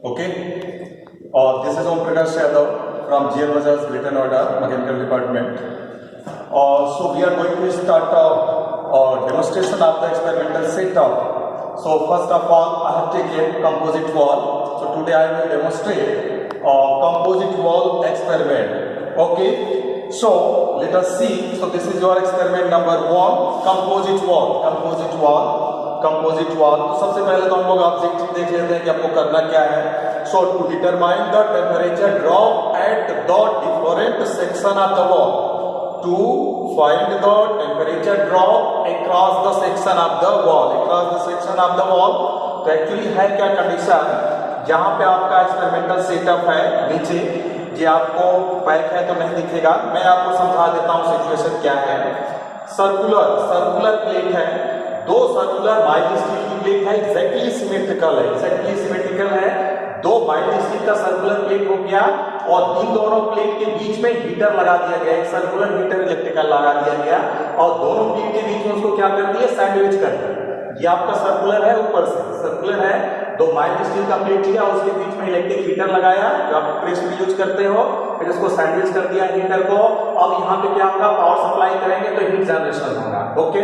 Okay. This is Om Prakash Yadav from GL Bajaj Greater Noida Mechanical Department. So we are going to start a demonstration of the experimental setup. So first of all, I have taken composite wall. So today I will demonstrate composite wall experiment. Okay. So let us see. So this is your experiment number 1, composite wall. तो सबसे पहले तो हम लोग objective देख लेते हैं कि आपको करना क्या है. So to determine the temperature drop at the different section of the wall, to find the temperature drop across the section of the wall. तो एक्चुअली है क्या कंडीशन, जहां पे आपका एक्सपेरिमेंटल सेटअप है नीचे, ये आपको पैक है तो नहीं दिखेगा, मैं आपको समझा देता हूं सिचुएशन क्या है. सर्कुलर प्लेट है, 2 सर्कुलर माइल्ड स्टील की प्लेट है, एग्जैक्टली सिमेट्रिकल है. 2 माइल्ड स्टील का सर्कुलर प्लेट हो गया और इन दोनों प्लेट के बीच में हीटर लगा दिया गया, एक सर्कुलर हीटर इलेक्ट्रिकल लगा दिया गया और दोनों प्लेट के बीच में उसको क्या कर दिया, सैंडविच कर दिया. ये आपका सर्कुलर है, ऊपर से सर्कुलर है, 2 माइल्ड स्टील का प्लेट लिया, उसके बीच में इलेक्ट्रिक हीटर लगाया जो आप प्रेस में यूज करते हो, फिर इसको सैंडविच कर दिया हीटर को. अब यहाँ पे क्या होगा, पावर सप्लाई करेंगे तो हीट जनरेशन होगा. ओके.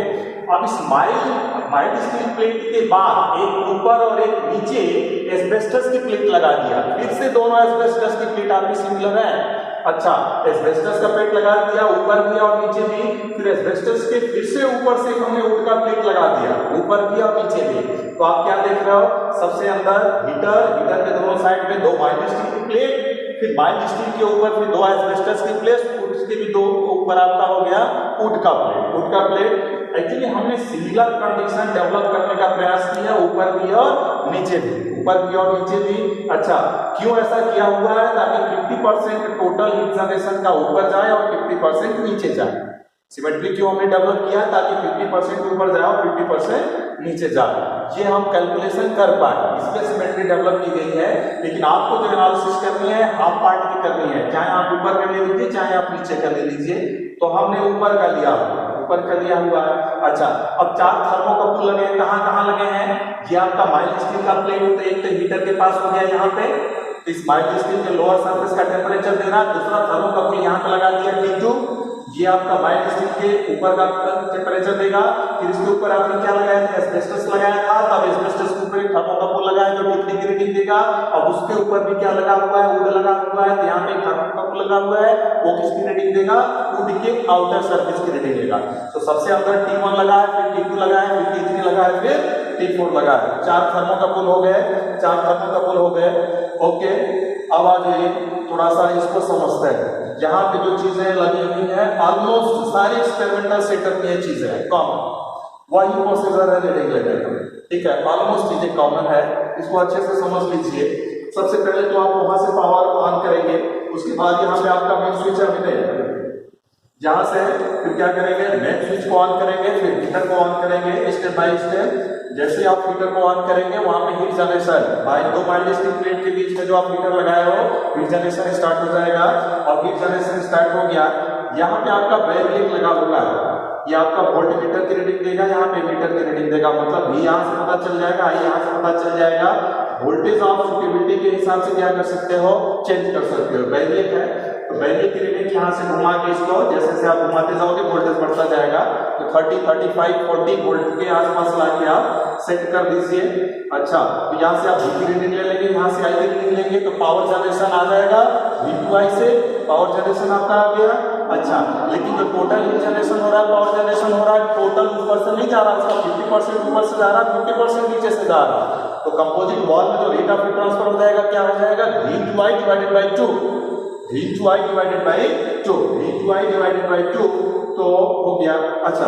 अब इस माइल्ड स्टील प्लेट के बाद एक ऊपर और एक नीचे एस्बेस्टस की प्लेट लगा दिया. फिर से दोनों एस्बेस्टस की प्लेट आपकी सिमिलर है. अच्छा, एस्बेस्टस का प्लेट लगा दिया ऊपर भी और नीचे भी, फिर एस्बेस्टस के फिर से ऊपर से हमने वुड का प्लेट लगा दिया ऊपर भी और नीचे भी. तो आप क्या देख रहे हो, सबसे अंदर हीटर के दोनों साइड में 2 माइल्ड स्टील की प्लेट, फिर माइल्ड स्टील के ऊपर फिर 2 एस्बेस्टस की प्लेट, उसके भी 2 ऊपर आपका हो गया वुड का प्लेट. एक्चुअली हमने सिमिलर कंडीशन डेवलप करने का प्रयास किया, ऊपर भी और नीचे भी. अच्छा, क्यों ऐसा किया हुआ है, ताकि 50% टोटल हीट जनरेशन का ऊपर जाए और 50% नीचे जाए. सिमेट्री क्यों हमने डेवलप किया, ताकि 50% ऊपर जाए और 50% नीचे जाए. ये हम कैलकुलेशन कर पाए, इसलिए सिमेट्री डेवलप की गई है. लेकिन आपको जो एनालिसिस करनी है हाफ पार्ट की करनी है, चाहे आप ऊपर कर ले लीजिए चाहे आप नीचे कर ले लीजिए. तो हमने ऊपर का लिया हुआ है. अच्छा, अब 4 थर्मोकपल लगे, कहां लगे हैं, ये आपका माइल्ड स्टील का प्लेट होता है, एक तो हीटर के पास हो गया यहाँ पे, इस माइल्ड स्टील के लोअर सरफेस का टेम्परेचर देना. दूसरा थर्मोकपल यहाँ पे लगा दिया T2, ये आपका माइल्ड स्टील के ऊपर का टेम्परेचर देगा. फिर इसके ऊपर आपने क्या लगाया था, एस्बेस्टस लगाया था, तब एस्बेस्टस के ऊपर थर्मोकपल लगाया जो T3 की रीडिंग देगा. अब उसके ऊपर भी क्या लगा हुआ है, वुड लगा हुआ है, तो यहाँ पे थर्मोकपल लगा हुआ है, वो किसकी रीडिंग देगा, वुड के आउटर सरफेस की रीडिंग देगा. तो सबसे अंदर T1 लगा है, फिर T2 लगा है, फिर T3 लगा है, फिर T4 लगा है. 4 थर्मोकपल हो गए. ओके. अब आ जाइए थोड़ा सा इसको समझते हैं. यहाँ पे जो चीजें लगी हुई है ऑलमोस्ट सारे एक्सपेरिमेंटल सेटअप में ये चीजें हैं कॉमन, वही प्रोसीजर है रीडिंग लेने का. ठीक है, ऑलमोस्ट चीजें कॉमन है, इसको अच्छे से समझ लीजिए. सबसे पहले तो आप वहां से पावर ऑन करेंगे, उसके बाद यहाँ पे आपका मेन स्विच है, जहां से फिर क्या करेंगे, मेन स्विच को ऑन करेंगे, फिर हीटर को ऑन करेंगे स्टेप बाय स्टेप. जैसे आप हीटर को ऑन करेंगे वहां पे heat generation by 2 mild steel plate के बीच में जो आप हीटर लगाए हो, हीट जनरेशन स्टार्ट हो जाएगा. और हीट जनरेशन स्टार्ट हो गया, यहाँ पे आपका बैरियर लगा हुआ है, ये आपका वोल्ट मीटर की रीडिंग देगा, यहाँ पे मीटर की रीडिंग देगा. मतलब भी यहाँ से पता चल जाएगा, यहाँ से पता चल जाएगा. वोल्टेज ऑफ सुटेबिलिटी के हिसाब से क्या कर सकते हो, चेंज कर सकते हो. बैरियर है तो बैरियर की रीडिंग यहाँ से घुमा के इसको जैसे आप घुमाते जाओगे वोल्टेज बढ़ता जाएगा. तो 30, 35, 40 वोल्ट के आसपास लाके आप सेट कर दीजिए. अच्छा, तो यहाँ से आप V की रीडिंग ले लेंगे, यहाँ से I की रीडिंग लेंगे, तो पावर जनरेशन आ जाएगा V2I से, पावर जनरेशन आपका आ गया. अच्छा, लेकिन जो टोटल हीट जनरेशन हो रहा है, पावर जनरेशन हो रहा है, टोटल ऊपर से नहीं जा रहा, उसका 50% ऊपर से जा रहा है, 50% नीचे से जा रहा है. तो कंपोजिट वॉल में जो रेट ऑफ हीट ट्रांसफर हो जाएगा, क्या हो जाएगा, V2I डिवाइडेड बाई 2. तो हो गया. अच्छा,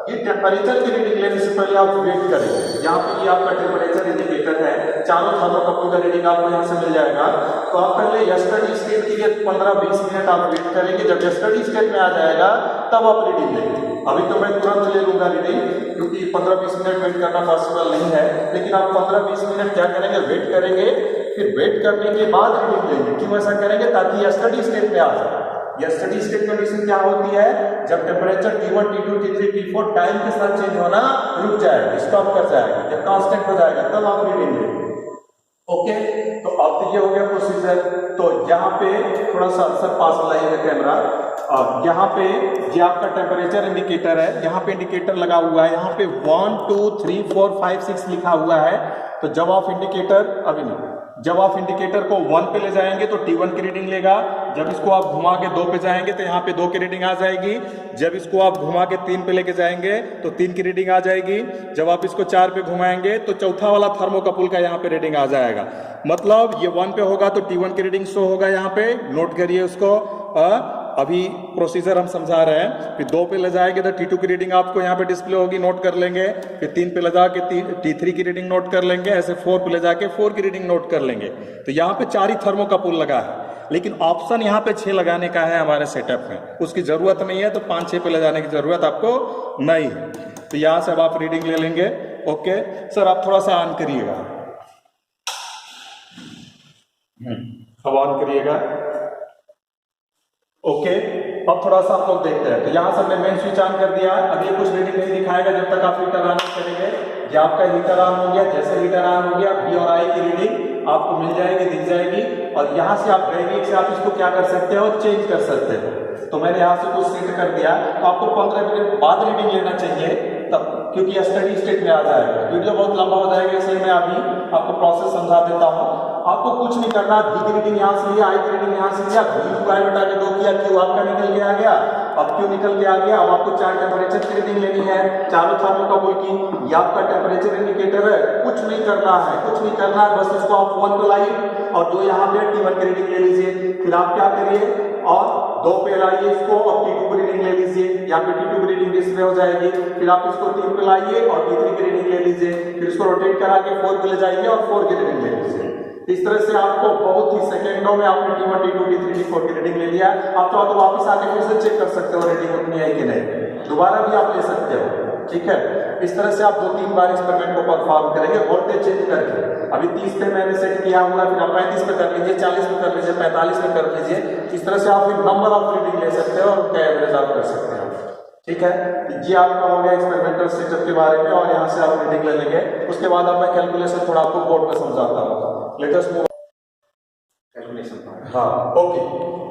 ये टेम्परेचर की रीडिंग लेने से पहले आप वेट करेंगे. यहाँ पे ये आपका टेम्परेचर इंडिकेटर है, चारों थर्मोकपल का रीडिंग आपको यहाँ से मिल जाएगा. तो आप पहले यस्टरडे स्टेट के लिए 15-20 मिनट आप वेट करेंगे. जब यस्टरडे स्टेट में आ जाएगा तब आप रीडिंग लेंगे. अभी तो मैं तुरंत ले लूंगा रीडिंग, क्योंकि 15-20 मिनट वेट करना पॉसिबल नहीं है. लेकिन आप 15-20 मिनट क्या करेंगे, वेट करेंगे, फिर वेट करने के बाद रीडिंग लेंगे. क्यों ऐसा करेंगे, ताकि यस्टरडे स्टेट में आ जाए. यस्टरडे स्टेट कंडीशन क्या होती है, जब temperature T1, T2, T3, T4 time के साथ चेंज होना रुक जाएगा, स्टॉप कर जाएगा, जब कांस्टेंट हो जाएगा तब आप रीडिंग लेंगे. ओके, तो अब तो ये हो गया प्रोसीजर। तो यहाँ पे थोड़ा सा सर पास लगाइएगा कैमरा। अब यहाँ पे ये आपका टेम्परेचर इंडिकेटर है, यहाँ पे इंडिकेटर लगा हुआ है, यहाँ पे 1 2 3 4 5 6 लिखा हुआ है। तो जब आप इंडिकेटर अभी नहीं, जब आप इंडिकेटर को 1 पे ले जाएंगे तो T1 की रीडिंग लेगा। जब इसको आप घुमा के 2 पे जाएंगे तो यहाँ पे 2 की रीडिंग आ जाएगी। जब इसको आप घुमा के 3 पे लेके जाएंगे तो 3 की रीडिंग आ जाएगी। जब आप इसको 4 पे घुमाएंगे तो चौथा वाला थर्मोकपल का यहाँ पे रीडिंग आ जाएगा। मतलब ये 1 पे होगा तो T1 की रीडिंग शो होगा, यहाँ पे नोट करिए उसको। अभी प्रोसीजर हम समझा रहे हैं। फिर 2 पे ले जाएंगे तो T2 की रीडिंग आपको यहाँ पे डिस्प्ले होगी, नोट कर लेंगे। फिर 3 पे ले जाके T3 की रीडिंग नोट कर लेंगे। ऐसे 4 पे ले जाके 4 की रीडिंग नोट कर लेंगे। तो यहाँ पे 4 ही थर्मोकपल लगा है, लेकिन ऑप्शन यहाँ पे 6 लगाने का है हमारे सेटअप में। उसकी जरूरत नहीं है, तो 5-6 पे ले जाने की जरूरत आपको नहीं है। तो यहाँ से अब आप रीडिंग ले लेंगे। ओके सर, आप थोड़ा सा ऑन करिएगा। अब ऑन करिएगा। ओके, अब थोड़ा सा हम लोग देखते हैं। तो यहाँ से हमने मेन स्विच ऑन कर दिया। अब ये कुछ रीडिंग नहीं दिखाएगा जब तक आप हीटर ऑन नहीं करेंगे। ये आपका हीटर ऑन हो गया। जैसे हीटर ऑन हो गया, बी और आई की रीडिंग आपको मिल जाएगी, दिख जाएगी। और यहाँ से आप ग्रेविटी से आप इसको क्या कर सकते हो, चेंज कर सकते हो। तो मैंने यहाँ से कुछ सेट कर दिया। तो आपको 15 मिनट बाद रीडिंग लेना चाहिए तब, क्योंकि स्टडी स्टेट में आ जाएगा। वीडियो बहुत लंबा हो जाएगा, इसलिए मैं अभी आपको प्रोसेस समझा देता हूँ। आपको कुछ नहीं करना। बी की रीडिंग यहाँ से लिया, आई की रीडिंग यहाँ से लिया, बी को आई बटा के 2 किया, क्यू आपका निकल के आ गया। अब क्यू निकल के आ गया। अब आपको 4 टेम्परेचर की रीडिंग लेनी है, चारों थर्मोकपल की। ये आपका टेम्परेचर इंडिकेटर है। कुछ नहीं करना है, कुछ नहीं करना है, बस इसको आप 1 पे लाइए और 2 यहाँ पे T1 की रीडिंग ले लीजिए। फिर आप क्या करिए और 2 पे लाइए इसको, अब T2 की रीडिंग ले लीजिए। यहाँ पे T2 की रीडिंग डिस्प्ले हो जाएगी। फिर आप इसको 3 पे लाइए और T3 की रीडिंग ले लीजिए। फिर इसको रोटेट करा के 4 पे ले जाइए और 4 की रीडिंग ले लीजिए। इस तरह से आपको बहुत ही सेकेंडों में आपने T1 T2 T3 T4 की रीडिंग ले लिया। आप चाहो तो वापस आके फिर से चेक कर सकते हो रीडिंग उतनी है कि नहीं, दोबारा भी आप ले सकते हो। ठीक है, इस तरह से आप 2-3 बार एक्सपेरिमेंट को परफॉर्म करेंगे वोल्टेज चेंज करके। अभी 30 पे मैंने सेट किया हुआ, फिर आप 35 पे कर लीजिए, 40 पे कर लीजिए, 45 पे कर लीजिए। इस तरह से आप एक नंबर ऑफ रीडिंग ले सकते हो और उनका एवरेज आप कर सकते हो। ठीक है, ये आपका हो गया एक्सपेरिमेंटल सेटअप के बारे में। और यहाँ से आप रीडिंग ले लेंगे। उसके बाद अब मैं कैलकुलेशन थोड़ा आपको बोर्ड पे समझाता हूँ। Latest calculation part. हाँ, ओके।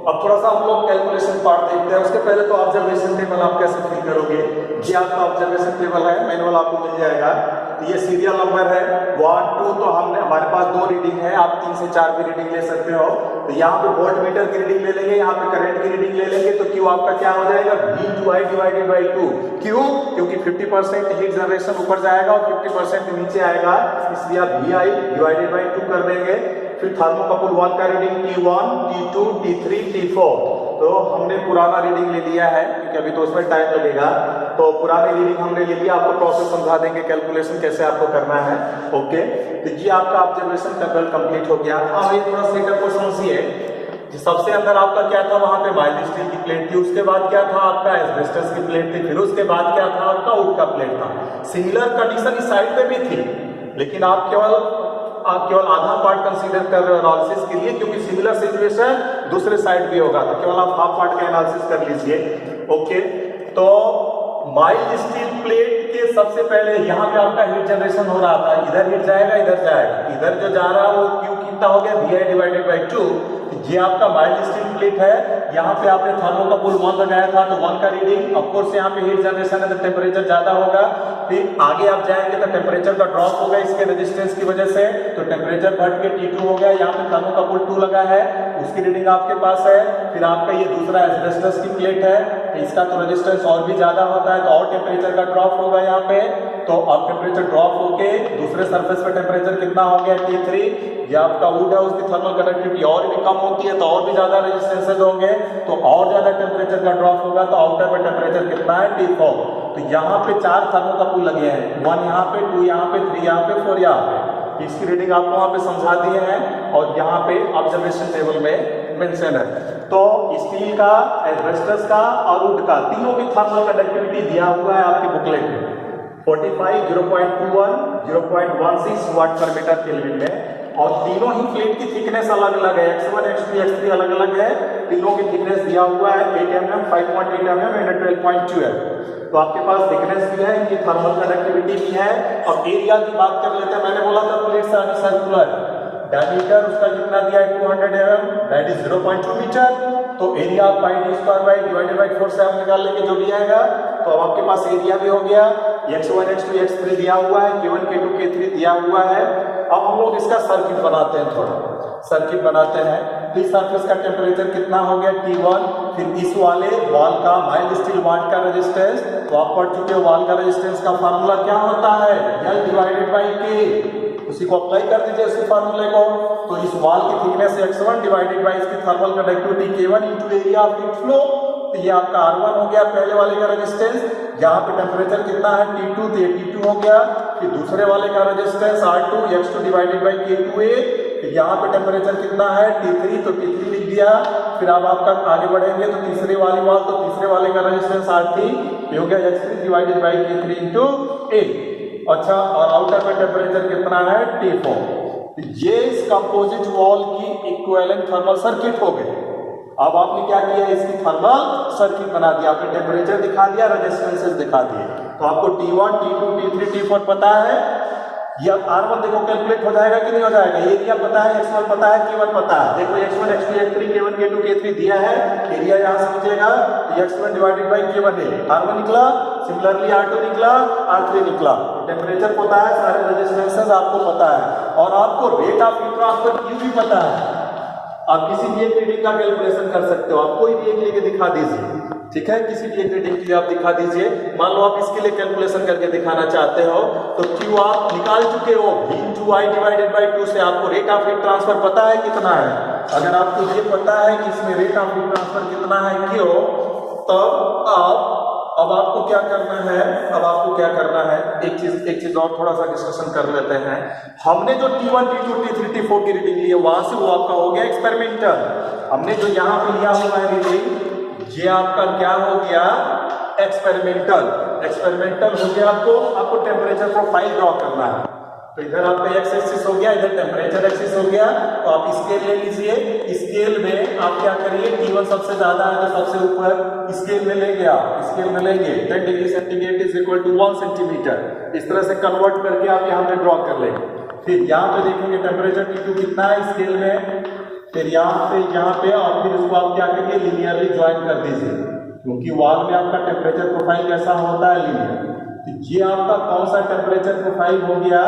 अब थोड़ा सा हम लोग कैलकुलेशन पार्ट देखते हैं। उसके पहले तो ऑब्जर्वेशन टेबल आप कैसे फिल करोगे। ये आपका ऑब्जर्वेशन टेबल है, मैनुअल आपको मिल जाएगा। तो ये सीरियल नंबर है 1 2। तो हमने हमारे पास 2 रीडिंग है, आप 3 से 4 की रीडिंग ले सकते हो। तो यहाँ पे वोल्ट मीटर की रीडिंग ले लेंगे, यहाँ पे करंट की रीडिंग ले लेंगे। तो क्यू आपका क्या हो जाएगा, V2I डिवाइडेड बाई 2। क्यों, क्योंकि 50% हीट जनरेशन ऊपर जाएगा और 50% नीचे आएगा, इसलिए आप VI डिवाइडेड बाई 2 कर देंगे। फिर थर्मोकपल 1 का reading T1 T2 T3 T4। तो हमने पुराना रीडिंग ले लिया है, क्योंकि अभी तो उसमें टाइम लगेगा। तो पुरानी रीडिंग हमने ले लिया। आपको प्रोसेस समझा देंगे कैलकुलेशन कैसे आपको करना है। ओके, तो ये आपका ऑब्जर्वेशन टेबल कंप्लीट हो गया। अब ये थोड़ा सेटअप को समझिए। सबसे अंदर आपका क्या था, वहां पे माइल्ड स्टील की प्लेट थी। उसके बाद क्या था आपका, एस्बेस्टस की प्लेट थी। फिर उसके बाद क्या था आपका, वुड का प्लेट था। सिमिलर कंडीशन इस साइड पे भी थी, लेकिन आप केवल आधा पार्ट कंसीडर कर रहे हो एनालिसिस के लिए, क्योंकि सिमिलर सिचुएशन दूसरे साइड भी होगा। तो केवल आप हाफ पार्ट का एनालिसिस कर लीजिए। ओके, तो माइल्ड स्टील प्लेट के सबसे पहले यहाँ पे आपका हीट जनरेशन हो रहा था। इधर हीट जाएगा, इधर जाएगा। इधर जो जा रहा है वो क्यू कितना हो गया, VI डिवाइडेड बाई 2। ये आपका माइल्ड स्टील प्लेट है। यहाँ पे आपने थर्मोकपल 1 लगाया था, तो 1 का रीडिंग। ऑफ कोर्स यहाँ पे हीट जनरेशन है तो टेम्परेचर ज्यादा होगा। फिर आगे आप जाएंगे तो टेम्परेचर का ड्रॉप होगा इसके रेजिस्टेंस की वजह से, तो टेम्परेचर घट के T2 हो गया। यहाँ पे थर्मोकपल 2 लगा है, उसकी रीडिंग आपके पास है। फिर आपका ये दूसरा एस्बेस्टस की प्लेट है, इसका तो रेजिस्टेंस और भी ज्यादा होता है, तो और टेम्परेचर का ड्रॉप होगा यहाँ पे। तो अब टेम्परेचर ड्रॉप होके दूसरे सरफेस पे टेम्परेचर कितना हो गया, T3। ये आपका वुड है, उसकी थर्मल कंडक्टिविटी और भी कम होती है, तो और भी ज्यादा रेजिस्टेंसेज होंगे, तो और ज्यादा टेम्परेचर का ड्रॉप होगा। तो आउटर में टेम्परेचर कितना है, T4। तो यहाँ पे 4 थर्मोकपल लगे हैं, 1 यहाँ पे, 2 यहाँ पे, 3 यहाँ पे, 4 यहाँ पे। इसकी रीडिंग आपको वहाँ पे समझा दिए हैं और यहाँ पे ऑब्जर्वेशन टेबल में मेंशन है। तो स्टील का, एस्बेस्टस का और वुड का तीनों की थर्मल कंडक्टिविटी दिया हुआ है आपके बुकलेट में। 45, 0.21, 0.16 वाट पर मीटर केल्विन में। और तीनों ही प्लेट की थिकनेस अलग अलग है, X1 X2 X3 अलग अलग है। तीनों की थिकनेस दिया हुआ है 8 mm, 5.8 mm एंड 12.2 है। तो आपके पास थिकनेस भी है, इनकी थर्मल कंडक्टिविटी भी है। अब एरिया की बात कर लेते हैं। मैंने बोला था प्लेट सर्कुलर, डायमीटर उसका कितना दिया है 200 mm, दैट इज 0.2 मीटर। तो area of pi D square by divided by 4 से आप निकाल लेंगे जो भी आएगा। तो अब आपके पास एरिया भी हो गया, x1 x2 x3 दिया हुआ है, k1 k2 k3 दिया हुआ है। अब हम लोग इसका सर्किट बनाते हैं, थोड़ा सर्किट बनाते हैं। इस सरफेस का टेम्परेचर कितना हो गया T1, फिर इस वाले वॉल का माइल्ड स्टील वाट का रेजिस्टेंस, तो आप पढ़ चुके हो वॉल का रेजिस्टेंस का फार्मूला क्या होता है, L डिवाइडेड बाई K। उसी को अप्लाई कर दीजिए उसी फार्मूले को। तो इस वॉल की थिकनेस x1 डिवाइडेड बाई इसकी thermal conductivity K1 into area of heat flow. तो ये आपका R1 हो गया पहले वाले का रेजिस्टेंस, यहाँ पे टेम्परेचर कितना है T2, तो ये T2 हो गया। फिर दूसरे वाले का resistance R2 x2 divided by K2A। फिर यहाँ पे टेम्परेचर कितना है T3, तो T3 लिख दिया। फिर अब आपका आगे बढ़ेंगे तो तीसरे वाली वॉल, तो तीसरे वाले का रेजिस्टेंस R3 ये हो गया x3 divided by K3 into A। अच्छा, और आउटर में टेम्परेचर कितना है T4। ये इस कंपोजिट वॉल की इक्विवेलेंट थर्मल सर्किट हो गई। अब आपने क्या किया, इसकी थर्मल सर्किट बना दिया, आपने टेम्परेचर दिखा दिया, रेजिस्टेंसेस दिखा दिए। तो आपको T1 T2 T3 T4 पता है। ये R1 देखो कैलकुलेट हो जाएगा कि नहीं हो जाएगा, एरिया पता है, x1 पता है, k1 पता है। देखो x1 x2 x3 k1 k2 k3 दिया है, एरिया यहाँ से लीजिएगा तो x1 डिवाइडेड बाई k1 है, R1 निकला। सिमिलरली R2 निकला, R3 निकला। टेम्परेचर पता है, सारे रेजिस्टेंसेस आपको पता है, और आपको rate of heat transfer Q भी पता है। आप किसी भी एक रीडिंग का कैलकुलेशन कर सकते हो, आप कोई भी एक लेके दिखा दीजिए, ठीक है, किसी भी एक रीडिंग के लिए आप दिखा दीजिए। मान लो आप इसके लिए कैलकुलेशन करके दिखाना चाहते हो, तो Q आप निकाल चुके हो, V into I divided by 2 से आपको रेट ऑफ हीट ट्रांसफर पता है कितना है। अगर आपको ये पता है कि इसमें रेट ऑफ हीट ट्रांसफर कितना है Q, तो अब आपको क्या करना है, अब आपको क्या करना है, एक चीज और थोड़ा सा डिस्कशन कर लेते हैं। हमने जो T1 T2 T3 T4 की रीडिंग ली है, वहां से वो आपका हो गया एक्सपेरिमेंटल। हमने जो यहाँ पे लिया हुआ है रीडिंग, ये आपका क्या हो गया, एक्सपेरिमेंटल। एक्सपेरिमेंटल हो गया, आपको टेम्परेचर प्रोफाइल ड्रॉ करना है। तो इधर आपका एक्स एक्सिस हो गया, इधर टेम्परेचर एक्सिस हो गया। तो आप स्केल ले लीजिए, स्केल में आप क्या करिए, T1 सबसे ज्यादा है तो सबसे ऊपर स्केल में ले गया, स्केल में लेंगे 10 degree centigrade is equal to 1 centimetre. इस तरह से कन्वर्ट करके आप यहाँ पे ड्रॉ कर लेंगे। फिर यहाँ पे देखेंगे टेम्परेचर T2 कितना है स्केल में, फिर यहाँ पे और फिर उसको आप क्या करिए, लीनियरली ज्वाइन कर दीजिए, क्योंकि वॉल में आपका टेम्परेचर प्रोफाइल कैसा होता है, लीनियर। तो ये आपका कौन सा टेम्परेचर प्रोफाइल हो गया,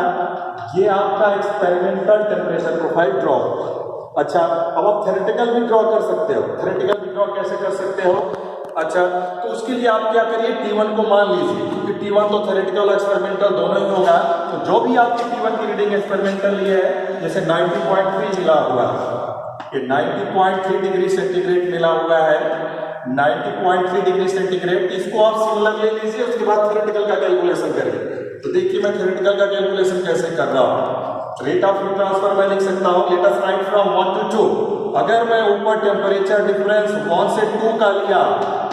ये आपका एक्सपेरिमेंटल टेम्परेचर प्रोफाइल ड्रॉ। अच्छा, अब आप थ्योरेटिकल भी ड्रॉ कर सकते हो। थ्योरेटिकल भी ड्रॉ कैसे कर सकते हो, अच्छा, तो उसके लिए आप क्या करिए, T1 को मान लीजिए, क्योंकि T1 तो थ्योरेटिकल एक्सपेरिमेंटल दोनों ही होगा। तो जो भी आपकी T1 की रीडिंग एक्सपेरिमेंटल लिए है, जैसे 90.3 मिला हुआ है, ये 90.3 डिग्री सेंटीग्रेड मिला हुआ है, 90.3 डिग्री सेंटीग्रेड, इसको आप सिमिलर ले लीजिए, उसके बाद थ्योरेटिकल का कैलकुलेशन करिए। तो देखिए मैं थ्योरेटिकल का कैलकुलेशन कैसे कर रहा हूँ। रेट ऑफ हीट ट्रांसफर मैं लिख सकता हूँ, let us right from 1 to 2। अगर मैं ऊपर टेम्परेचर डिफरेंस 1 से 2 का लिया,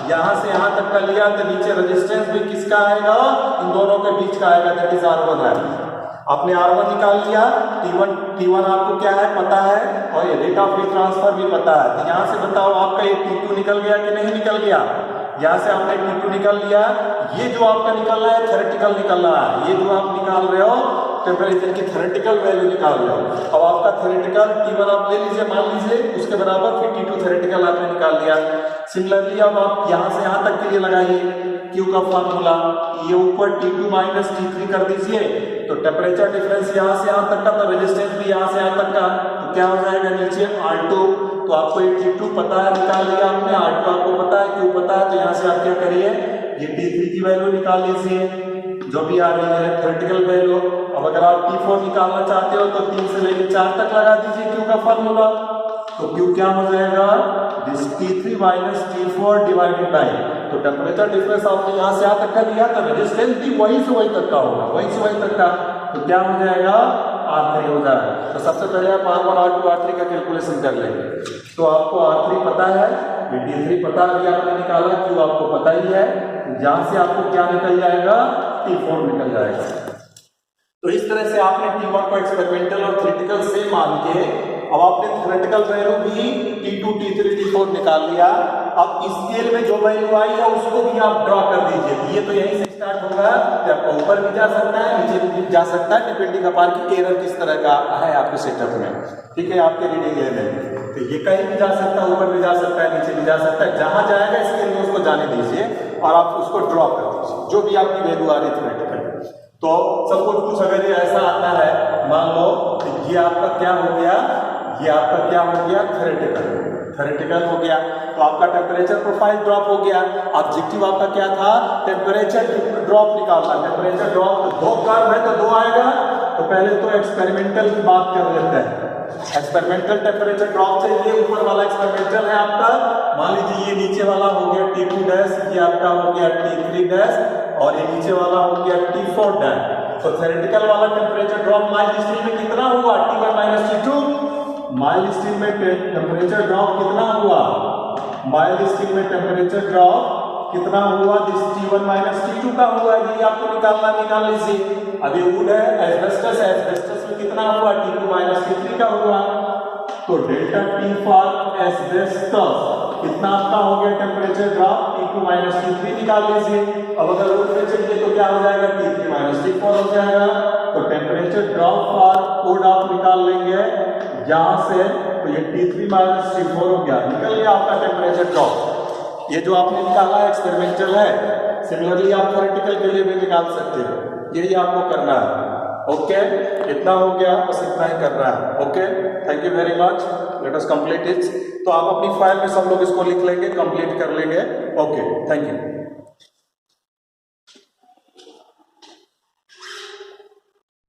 यहाँ से यहाँ तक का लिया, तो नीचे रेजिस्टेंस भी किसका आएगा, इन दोनों के बीच का आएगा, दैट इज R1 है। आपने R1 निकाल लिया, T1 आपको क्या है पता है, और ये रेट ऑफ हीट ट्रांसफर भी पता है। तो यहाँ से बताओ आपका ये T2 निकल गया कि नहीं निकल गया। यहाँ से आपने T2 निकल लिया, ये जो आपका निकल रहा है थ्योरेटिकल निकल रहा है, ये जो आप निकाल रहे हो टेम्परेचर की थ्योरेटिकल वैल्यू निकाल रहे हो। अब आपका थ्योरेटिकल T1 आप ले लीजिए, मान लीजिए उसके बराबर, फिर T2 थ्योरेटिकल आपने निकाल लिया। सिमिलरली अब आप यहाँ से यहाँ तक के लिए लगाइए Q का फार्मूला, ये ऊपर T2 माइनस T3 कर दीजिए, तो टेम्परेचर डिफरेंस यहाँ से यहाँ तक का, तो रेजिस्टेंस भी यहाँ से यहाँ तक का, तो क्या हो जाएगा नीचे R2। तो आपको ये T2 पता है, निकाल लिया आपने, R2 आपको पता है, Q पता है, तो यहाँ से आप क्या करिए, ये T3 की वैल्यू निकाल लीजिए, जो भी आ रही है थ्योरेटिकल वैल्यू। अब अगर आप T4 निकालना चाहते हो तो 3 से लेकर 4 तक लगा दीजिए Q का फार्मूला, तो Q क्या हो जाएगा, this T3 minus T4 divided by, तो टेम्परेचर डिफरेंस आपने यहाँ से यहाँ तक का लिया, तो रेजिस्टेंस भी वहीं से वहीं तक का होगा, वहीं से वहीं तक का, तो क्या हो जाएगा, R3 हो जाएगा। तो सबसे पहले आप R1 R2 R3 का कैलकुलेशन कर लेंगे। तो आपको R3 पता है, T3 पता है, अभी आपने निकाला, Q आपको पता ही है, जहां से आपको क्या निकल जाएगा, T4 निकल जाएगा। तो इस तरह से आपने T1 को एक्सपेरिमेंटल और थ्योरेटिकल से मान के, अब आपने थ्योरेटिकल वैल्यू भी T2 T3 T4 निकाल लिया। अब स्केल में जो वैल्यू आई है उसको भी आप ड्रॉ कर दीजिए। ये तो यहीं से स्टार्ट होगा, तो आपको ऊपर भी जा सकता है, नीचे भी जा सकता है डिपेंडिंग अपॉन कि एरर किस तरह का है आपके सेटअप में। ठीक है, आपके रीडिंग में तो ये कहीं भी जा सकता है, ऊपर भी जा सकता है, नीचे भी जा सकता है, जहां जाएगा इसके लिए उसको जाने दीजिए और आप उसको ड्रॉ कर दीजिए जो भी आपकी वैल्यू आ रही थ्योरेटिकल। तो सपोज कुछ अगर ये ऐसा आता है, मान लो ये आपका क्या हो गया, ये आपका क्या हो गया, थ्योरेटिकल हो गया, तो आपका टेम्परेचर प्रोफाइल ड्रॉप हो गया। ऑब्जेक्टिव आपका क्या था, टेम्परेचर ड्रॉप निकालना। टेम्परेचर ड्रॉप दो कर्व है तो दो आएगा, तो पहले तो एक्सपेरिमेंटल की बात कर लेते हैं। एक्सपेरिमेंटल टेम्परेचर ड्रॉप चाहिए, ऊपर वाला एक्सपेरिमेंटल है आपका, मान लीजिए ये नीचे वाला हो गया T2 डैश, ये आपका हो गया T3 डैश और ये नीचे वाला हो गया T4 डैश। तो थ्योरेटिकल वाला टेम्परेचर ड्रॉप माइल्ड स्टील में कितना हुआ, T1 minus T2। Mild steel में टेम्परेचर ड्रॉप कितना हुआ, माइल्ड स्टील में टेम्परेचर ड्रॉप कितना हुआ, दिस T1 माइनस T2 का हुआ, ये आपको निकाल लीजिए। अब ये वुड है, एस्बेस्टस है, एस्बेस्टस में कितना हुआ, T2 माइनस T3 का हुआ। तो डेल्टा T फॉर एस्बेस्टस कितना आपका हो गया temperature drop, T2 minus T3 निकाल लीजिए। अब अगर वुड में चाहिए तो क्या हो जाएगा, T3 माइनस T4 हो जाएगा। तो टेम्परेचर ड्रॉप फॉर वुड आप निकाल लेंगे यहां से, तो ये T3 माइनस T4 हो गया, निकल गया आपका टेम्परेचर ड्रॉप। ये जो आपने निकाला एक्सपेरिमेंटल है, सिमिलरली आप थ्योरेटिकल के लिए भी निकाल सकते हो, यही आपको करना है। ओके, इतना हो गया, बस इतना ही करना है। Okay, thank you very much, let us complete it. तो आप अपनी फाइल में सब लोग इसको लिख लेंगे, कंप्लीट कर लेंगे। Okay, thank you.